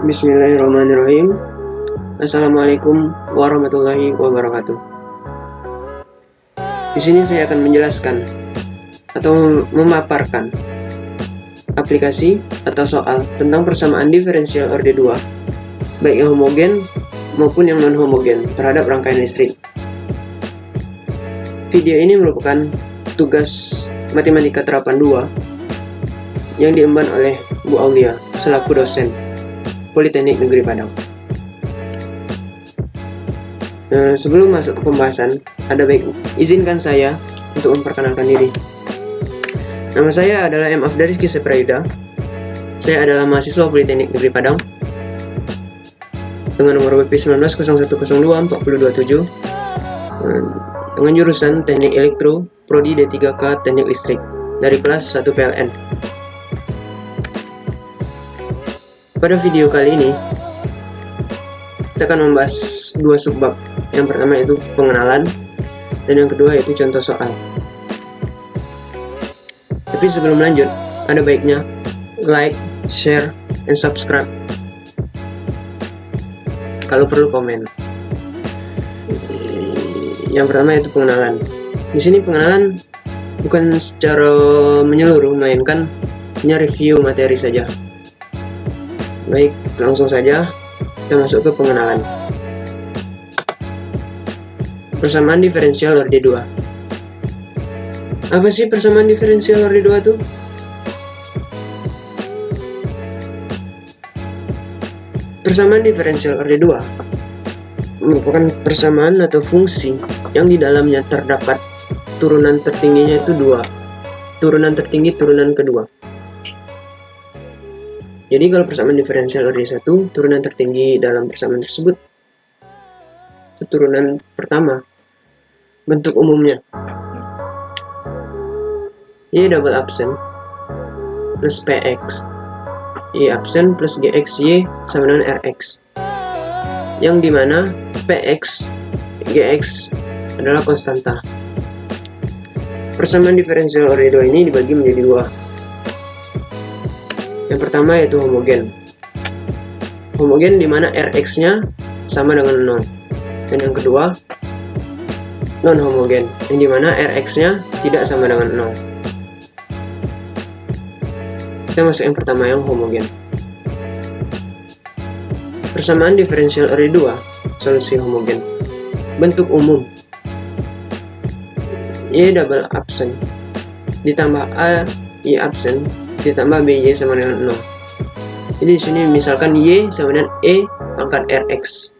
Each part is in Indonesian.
Bismillahirrahmanirrahim. Assalamualaikum warahmatullahi wabarakatuh. Di sini saya akan menjelaskan atau memaparkan aplikasi atau soal tentang persamaan diferensial orde 2, baik yang homogen maupun yang non-homogen terhadap rangkaian listrik. Video ini merupakan tugas matematika terapan 2 yang diemban oleh Bu Aulia selaku dosen Politeknik Negeri Padang. Sebelum masuk ke pembahasan, ada baik izinkan saya untuk memperkenalkan diri. Nama saya adalah M. Afdari Kisepraida. Saya adalah mahasiswa Politeknik Negeri Padang dengan nomor BP 1901024027 dengan jurusan Teknik Elektro, Prodi D3K Teknik Listrik dari kelas 1 PLN. Pada video kali ini kita akan membahas dua subbab. Yang pertama yaitu pengenalan dan yang kedua yaitu contoh soal. Tapi sebelum lanjut, ada baiknya like, share, dan subscribe. Kalau perlu komen. Yang pertama yaitu pengenalan. Di sini pengenalan bukan secara menyeluruh, melainkan hanya review materi saja. Baik, langsung saja kita masuk ke pengenalan. Persamaan diferensial orde 2. Apa sih persamaan diferensial orde 2 itu? Persamaan diferensial orde 2 merupakan persamaan atau fungsi yang di dalamnya terdapat turunan tertingginya itu 2. Turunan tertinggi, turunan kedua. Jadi kalau persamaan diferensial orde 1, turunan tertinggi dalam persamaan tersebut itu turunan pertama. Bentuk umumnya Y double absen plus PX, Y absen plus GX Y sama dengan RX, yang dimana PX, GX adalah konstanta. Persamaan diferensial orde 2 ini dibagi menjadi dua. Yang pertama yaitu homogen. Homogen dimana Rx-nya sama dengan 0. Dan yang kedua non-homogen, yang dimana Rx-nya tidak sama dengan 0. Kita masuk yang pertama, yang homogen. Persamaan diferensial orde 2, solusi homogen. Bentuk umum Y double absen ditambah A Y absen ditambah BY sama dengan 0. Jadi di sini misalkan Y sama dengan E pangkat Rx.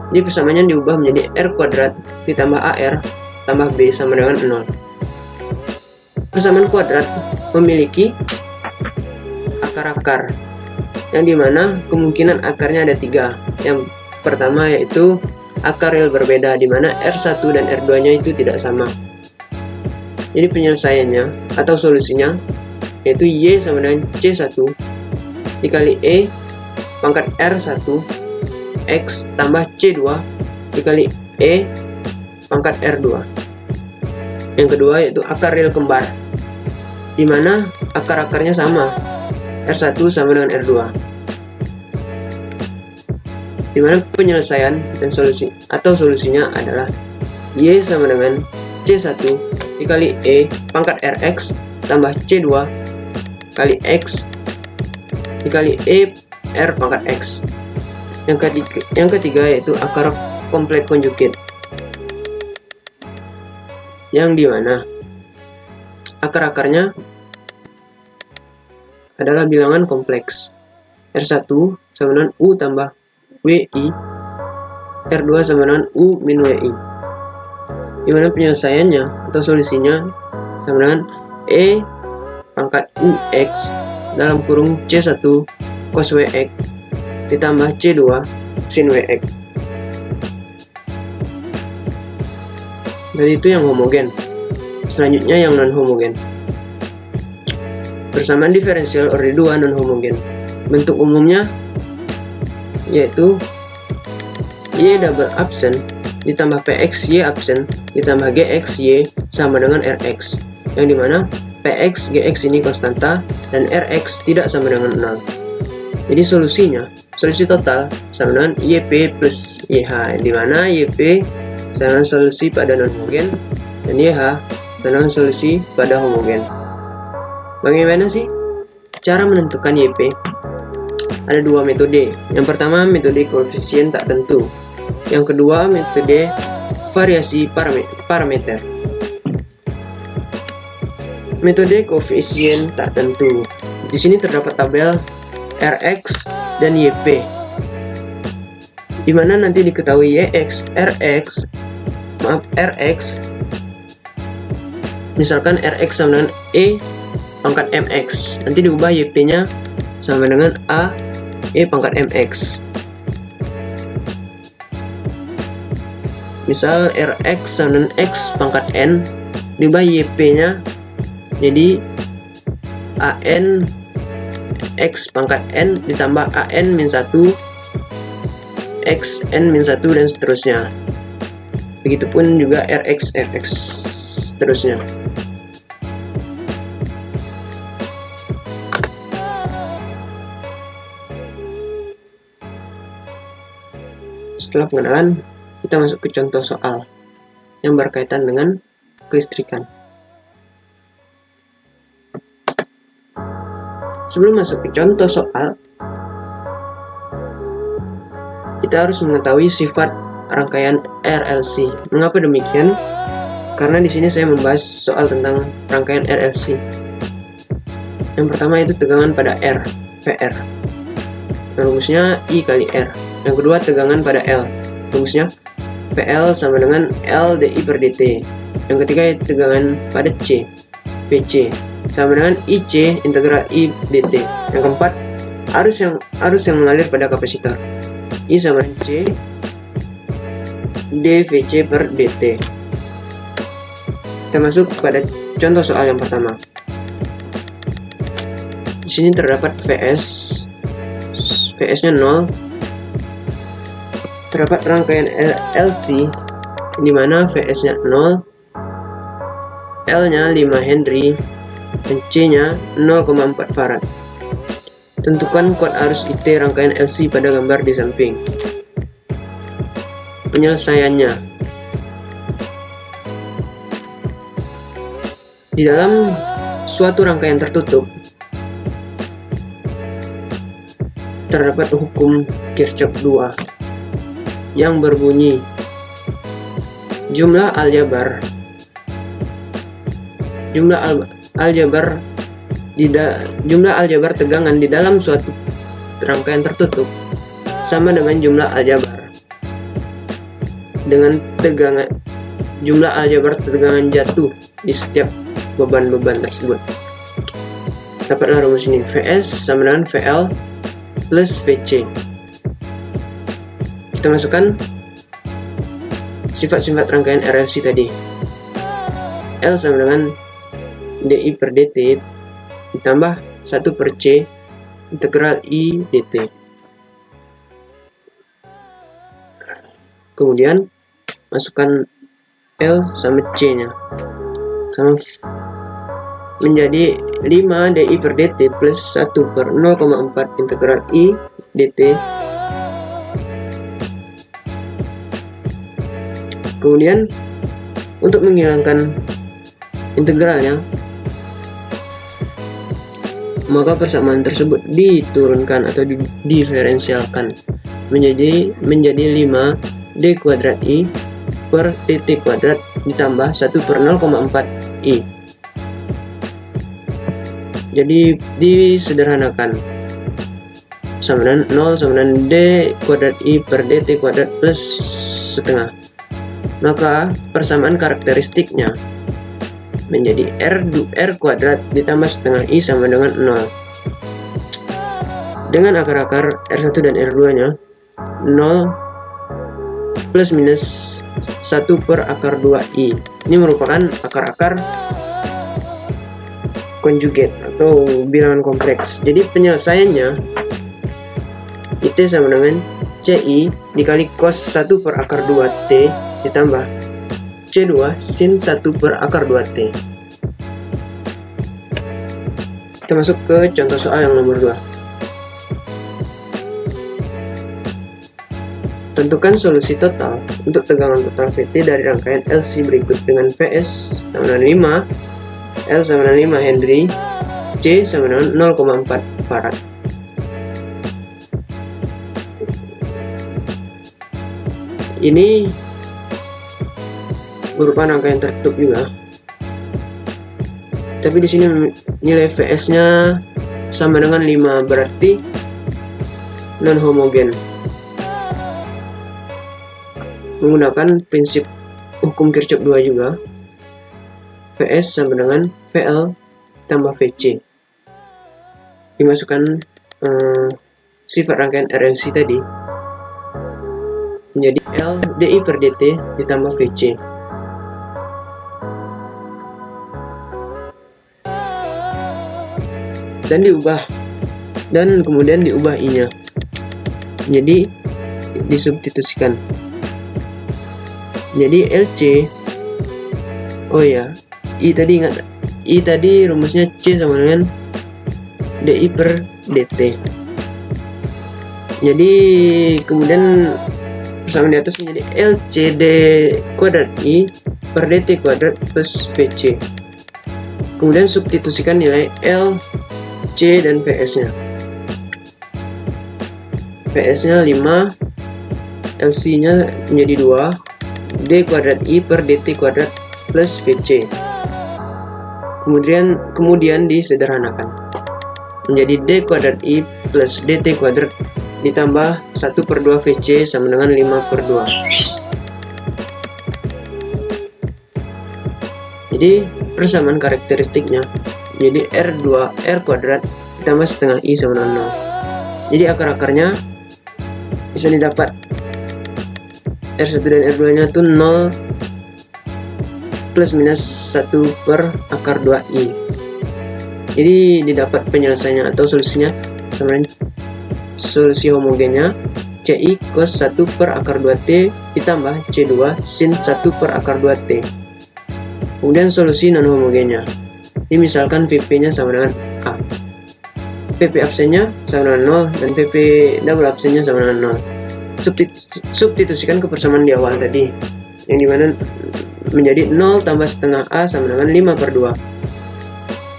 Jadi persamaannya diubah menjadi R kuadrat ditambah AR tambah B sama dengan 0. Persamaan kuadrat memiliki akar-akar, yang dimana kemungkinan akarnya ada 3. Yang pertama yaitu akar real berbeda, dimana R1 dan R2 nya itu tidak sama. Jadi penyelesaiannya atau solusinya yaitu Y sama dengan C1 dikali E pangkat R1 X tambah C2 dikali E pangkat R2. Yang kedua yaitu akar real kembar, dimana akar-akarnya sama, R1 sama dengan R2. Dimana penyelesaian dan solusi atau solusinya adalah Y sama dengan C1 dikali E pangkat RX tambah C2 kali X dikali E R pangkat X. Yang ketiga yaitu akar kompleks konjugat, yang dimana akar-akarnya adalah bilangan kompleks. R1 sama dengan U tambah WI, R2 sama dengan U min WI, dimana penyelesaiannya atau solusinya sama dengan E pangkat UX dalam kurung C1 cos WX ditambah C2 sin WX. Jadi itu yang homogen. Selanjutnya yang non homogen. Persamaan diferensial orde 2 non homogen. Bentuk umumnya yaitu Y double absen ditambah PX Y absen ditambah GX Y sama dengan RX, yang dimana PX, GX ini konstanta dan RX tidak sama dengan 0. Jadi solusi total sama dengan YP plus YH, di mana YP sama dengan solusi pada non-homogen dan YH sama dengan solusi pada homogen. Bagaimana sih cara menentukan YP? Ada dua metode. Yang pertama metode koefisien tak tentu. Yang kedua metode variasi parameter. Metode koefisien tak tentu. Di sini terdapat tabel Rx dan YP, di mana nanti diketahui Rx, misalkan Rx sama dengan E pangkat mx, nanti diubah YP-nya sama dengan A E pangkat mx. Misal Rx sama dengan X pangkat N, diubah YP-nya jadi AN X pangkat N ditambah AN min 1 X N min 1 dan seterusnya. Begitupun juga Rx seterusnya. Setelah pengenalan, kita masuk ke contoh soal yang berkaitan dengan kelistrikan. Sebelum masuk ke contoh soal, kita harus mengetahui sifat rangkaian RLC. Mengapa demikian? Karena di sini saya membahas soal tentang rangkaian RLC. Yang pertama itu tegangan pada R, PR. Rumusnya I kali R. Yang kedua tegangan pada L. Rumusnya PL sama dengan L dI per dt. Yang ketiga tegangan pada C, PC, sama dengan IC integral I dt. Yang keempat arus yang mengalir pada kapasitor, I sama dengan C dVC per dt. Kita masuk pada contoh soal yang pertama. Di sini terdapat VS-nya 0. Terdapat rangkaian LC di mana VS-nya 0, L-nya 5 Henry, dan C-nya 0,4 Farad. Tentukan kuat arus IT rangkaian LC pada gambar di samping. Penyelesaiannya. Di dalam suatu rangkaian tertutup, terdapat hukum Kirchhoff 2 yang berbunyi jumlah aljabar tegangan di dalam suatu rangkaian tertutup sama dengan jumlah aljabar tegangan jatuh di setiap beban-beban tersebut. Dapatlah rumus ini, VS sama dengan VL plus VC. Kita masukkan sifat-sifat rangkaian RLC tadi. L sama dengan dI per dt ditambah 1 per C integral I dt. Kemudian masukkan L sama C nya sama menjadi 5 dI per dt plus 1 per 0,4 integral I dt. Kemudian untuk menghilangkan integralnya, maka persamaan tersebut diturunkan atau diferensialkan menjadi 5 d kuadrat I per dt kuadrat ditambah 1 per 0,4 I. Jadi disederhanakan sama dengan 0 sama dengan d kuadrat I per dt kuadrat plus setengah. Maka persamaan karakteristiknya menjadi R kuadrat ditambah setengah I sama dengan 0. Dengan akar-akar R1 dan R2 nya 0 plus minus 1 per akar 2I. Ini merupakan akar-akar konjugat atau bilangan kompleks. Jadi penyelesaiannya IT sama dengan CI dikali cos 1 per akar 2T ditambah C2 sin 1 per akar 2T. Kita masuk ke contoh soal yang nomor 2. Tentukan solusi total untuk tegangan total VT dari rangkaian LC berikut dengan Vs sama dengan 5, L sama dengan 5 Henry, C sama dengan 0,4 Farad. Ini berupa rangkaian tertutup juga. Tapi di sini nilai Vs-nya sama dengan 5, berarti non homogen. Menggunakan prinsip hukum Kirchhoff 2 juga, Vs sama dengan Vl tambah Vc. Dimasukkan sifat rangkaian RLC tadi menjadi L dI per dt ditambah Vc. Dan kemudian diubah I-nya. Jadi disubstitusikan. Jadi LC, oh ya, I tadi rumusnya C sama dengan dI per dt. Jadi kemudian persamaan di atas menjadi LCD kuadrat I per dt kuadrat plus Vc. Kemudian substitusikan nilai L, C dan Vs nya. Vs nya 5, LC nya menjadi 2, D kuadrat I per dt kuadrat plus Vc. Kemudian disederhanakan menjadi D kuadrat I plus dt kuadrat ditambah 1/2 Vc sama dengan 5/2. Jadi persamaan karakteristiknya jadi R kuadrat ditambah setengah I sama dengan 0. Jadi akar-akarnya bisa didapat R1 dan R2 nya itu 0 plus minus 1 per akar 2I. Jadi didapat penyelesaiannya atau solusinya sama dengan solusi homogennya CI cos 1 per akar 2T ditambah C2 sin 1 per akar 2T. Kemudian solusi non homogennya, ini misalkan VP nya sama dengan A, VP absennya sama dengan 0 dan VP double absennya sama dengan 0. Substitusikan ke persamaan di awal tadi, yang dimana menjadi 0 tambah setengah A sama dengan 5/2.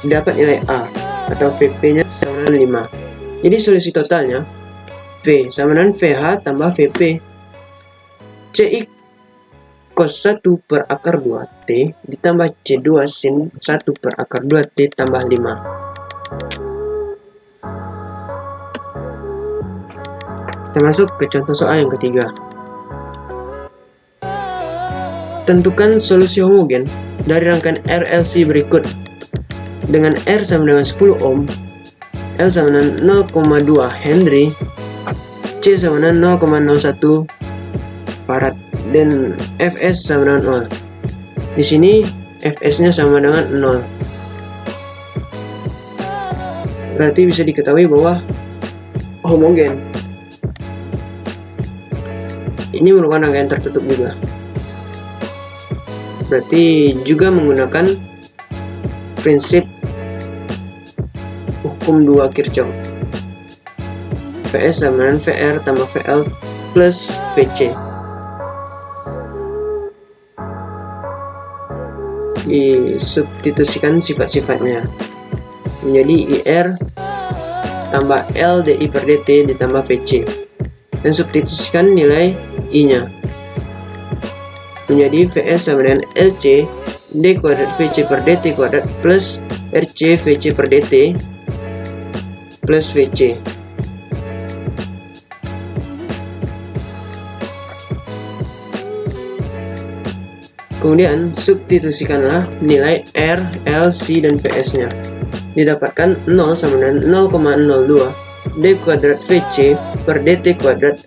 Dapat nilai A atau VP nya sama dengan 5. Jadi solusi totalnya V sama dengan VH tambah VP. CI cos 1 per akar 2T ditambah C2 sin 1 per akar 2T tambah 5. Kita masuk ke contoh soal yang ketiga. Tentukan solusi homogen dari rangkaian RLC berikut dengan R sama dengan 10 ohm, L sama dengan 0,2 Henry, C sama dengan 0,01 Farad, dan Fs sama dengan 0. Di sini Fs-nya sama dengan 0. Berarti bisa diketahui bahwa homogen. Ini merupakan rangkaian tertutup juga. Berarti juga menggunakan prinsip hukum 2 Kirchhoff. Vs sama dengan VR tambah VL plus Vc. Disubstitusikan sifat-sifatnya menjadi IR tambah L dI per dt ditambah Vc, dan substitusikan nilai I nya menjadi Vs sama dengan LC D kuadrat Vc per dt kuadrat plus RC Vc per dt plus Vc. Kemudian substitusikanlah nilai R, L, C, dan Vs nya. Didapatkan 0 sama dengan 0,02 D kuadrat Vc per dt kuadrat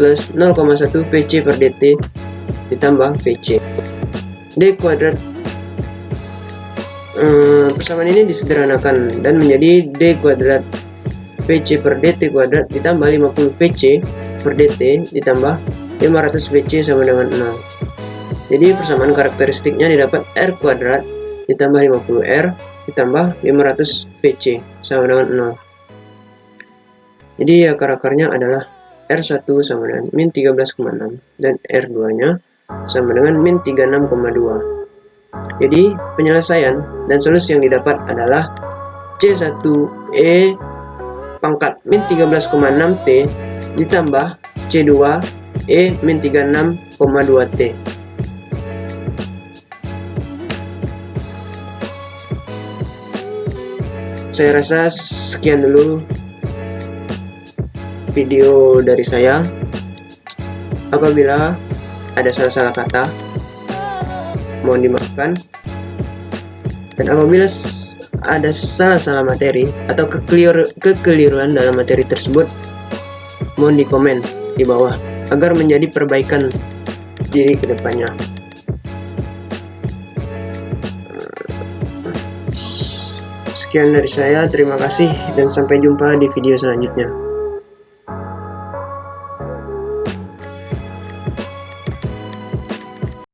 plus 0,1 Vc per dt ditambah Vc. D kuadrat persamaan ini disederhanakan dan menjadi D kuadrat Vc per dt kuadrat ditambah 50 Vc per dt ditambah 500 Vc sama dengan 0. Jadi persamaan karakteristiknya didapat R kuadrat ditambah 50R ditambah 500 Vc sama dengan 0. Jadi akar-akarnya adalah R1 sama dengan min 13,6 dan R2 nya sama dengan min 36,2. Jadi penyelesaian dan solusi yang didapat adalah C1E pangkat min 13,6T ditambah C2E min 36,2T. Saya rasa sekian dulu video dari saya. Apabila ada salah-salah kata, mohon dimaafkan. Dan apabila ada salah-salah materi atau kekeliruan dalam materi tersebut, mohon di komen di bawah agar menjadi perbaikan diri ke depannya. Sekian dari saya, terima kasih dan sampai jumpa di video selanjutnya.